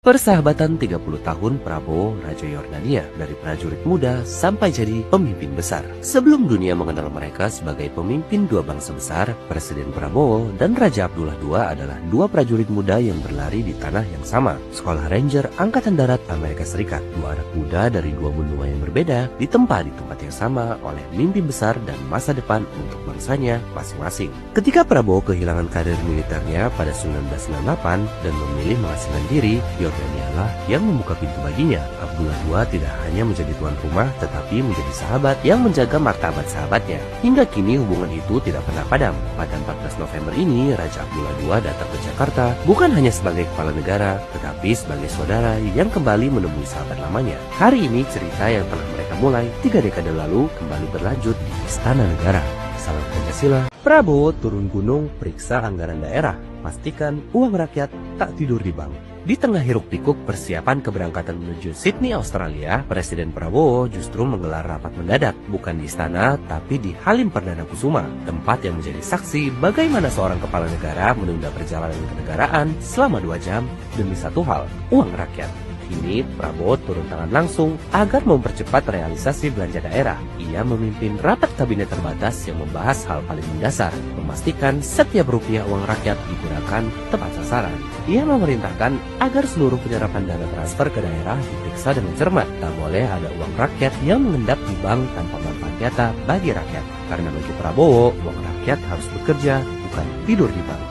Persahabatan 30 tahun Prabowo Raja Yordania, dari prajurit muda sampai jadi pemimpin besar. Sebelum dunia mengenal mereka sebagai pemimpin dua bangsa besar, Presiden Prabowo dan Raja Abdullah II adalah dua prajurit muda yang berlari di tanah yang sama. Sekolah Ranger Angkatan Darat Amerika Serikat. Dua anak muda dari dua benua yang berbeda ditempa di tempat yang sama oleh mimpi besar dan masa depan untuk bangsanya masing-masing. Ketika Prabowo kehilangan karir militernya pada 1998 dan memilih mengasingkan diri, Yordania lah yang membuka pintu baginya. Abdullah II tidak hanya menjadi tuan rumah, tetapi menjadi sahabat yang menjaga martabat sahabatnya. Hingga kini hubungan itu tidak pernah padam. Pada 14 November ini, Raja Abdullah II datang ke Jakarta bukan hanya sebagai kepala negara, tetapi sebagai saudara yang kembali menemui sahabat lamanya. Hari ini cerita yang telah mereka mulai 3 dekade lalu kembali berlanjut di Istana Negara. Salam Pancasila. Prabowo turun gunung periksa anggaran daerah. Pastikan uang rakyat tak tidur di bank. Di tengah hiruk-pikuk persiapan keberangkatan menuju Sydney, Australia, Presiden Prabowo justru menggelar rapat mendadak, bukan di istana, tapi di Halim Perdana Kusuma, tempat yang menjadi saksi bagaimana seorang kepala negara menunda perjalanan kenegaraan selama 2 jam demi satu hal, uang rakyat. Kini Prabowo turun tangan langsung agar mempercepat realisasi belanja daerah. Ia memimpin rapat kabinet terbatas yang membahas hal paling mendasar, memastikan setiap rupiah uang rakyat digunakan tepat sasaran. Ia memerintahkan agar seluruh penyerapan dana transfer ke daerah diperiksa dengan cermat. Tak boleh ada uang rakyat yang mengendap di bank tanpa manfaat nyata bagi rakyat. Karena bagi Prabowo, uang rakyat harus bekerja, bukan tidur di bank.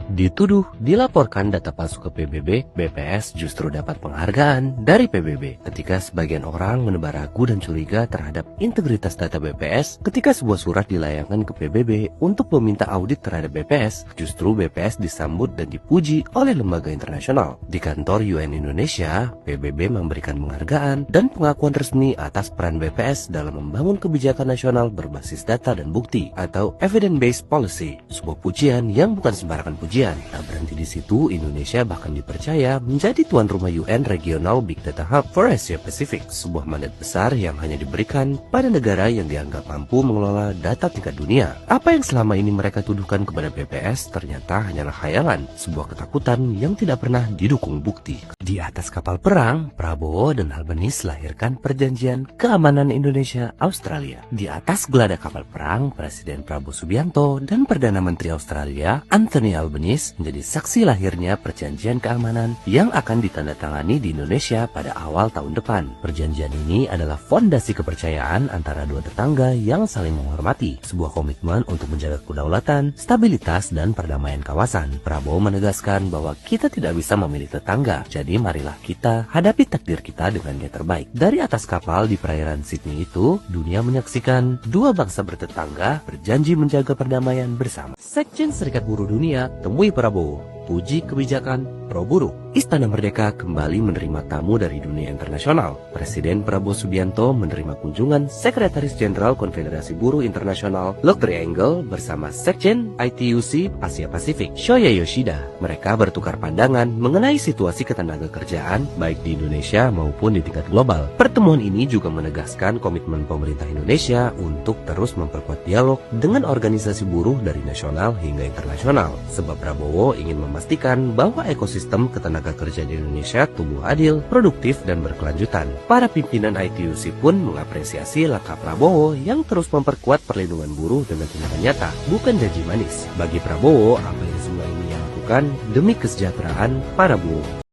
Dituduh dilaporkan data palsu ke PBB, BPS justru dapat penghargaan dari PBB. Ketika sebagian orang menebar ragu dan curiga terhadap integritas data BPS, ketika sebuah surat dilayangkan ke PBB untuk meminta audit terhadap BPS, justru BPS disambut dan dipuji oleh lembaga internasional. Di kantor UN Indonesia, PBB memberikan penghargaan dan pengakuan resmi atas peran BPS dalam membangun kebijakan nasional berbasis data dan bukti, atau evidence-based policy, sebuah pujian yang bukan sembarangan pujian. Tak berhenti di situ, Indonesia bahkan dipercaya menjadi tuan rumah UN Regional Big Data Hub for Asia Pacific, sebuah mandat besar yang hanya diberikan pada negara yang dianggap mampu mengelola data tingkat dunia. Apa yang selama ini mereka tuduhkan kepada BPS ternyata hanyalah khayalan, sebuah ketakutan yang tidak pernah didukung bukti. Di atas kapal perang, Prabowo dan Albanese lahirkan perjanjian keamanan Indonesia-Australia. Di atas geladak kapal perang, Presiden Prabowo Subianto dan Perdana Menteri Australia Anthony Albanese menjadi saksi lahirnya perjanjian keamanan yang akan ditandatangani di Indonesia pada awal tahun depan. Perjanjian ini adalah fondasi kepercayaan antara dua tetangga yang saling menghormati, sebuah komitmen untuk menjaga kedaulatan, stabilitas, dan perdamaian kawasan. Prabowo menegaskan bahwa kita tidak bisa memilih tetangga, jadi marilah kita hadapi takdir kita dengan yang terbaik. Dari atas kapal di perairan Sydney itu, dunia menyaksikan dua bangsa bertetangga berjanji menjaga perdamaian bersama. Sekjen Serikat Buruh Dunia temui Prabowo, puji kebijakan pro buruh. Istana Merdeka kembali menerima tamu dari dunia internasional. Presiden Prabowo Subianto menerima kunjungan Sekretaris Jenderal Konfederasi Buruh Internasional Locktree Engel bersama Sekjen ITUC Asia Pasifik Shoya Yoshida. Mereka bertukar pandangan mengenai situasi ketenaga kerjaan baik di Indonesia maupun di tingkat global. Pertemuan ini juga menegaskan komitmen pemerintah Indonesia untuk terus memperkuat dialog dengan organisasi buruh dari nasional hingga internasional. Sebab Prabowo ingin memastikan bahwa ekosistem ketenaga kerja di Indonesia tumbuh adil, produktif, dan berkelanjutan. Para pimpinan ITUC pun mengapresiasi langkah Prabowo yang terus memperkuat perlindungan buruh dengan tindakan nyata, bukan janji manis. Bagi Prabowo, apa yang semua ini yang lakukan demi kesejahteraan para buruh.